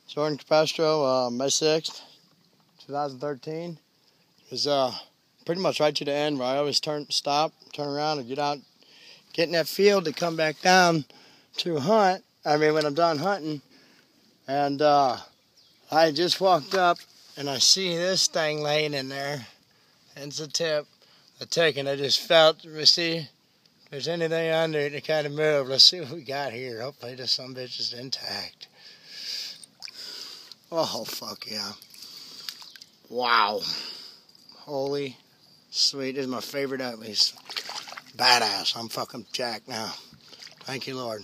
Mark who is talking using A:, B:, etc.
A: Jordan Capestro, May 6th, 2013. It was pretty much right to the end where I always stop, turn around, and get out, get in that field to come back down to hunt. I mean, when I'm done hunting. And I just walked up and I see this thing laying in there. It's a tip. I take it. I just felt, see, if there's anything under it to kind of move. Let's see what we got here. Hopefully this sumbitch is intact. Oh, fuck yeah. Wow. Holy sweet. This is my favorite Utley's. Badass. I'm fucking jacked now. Thank you, Lord.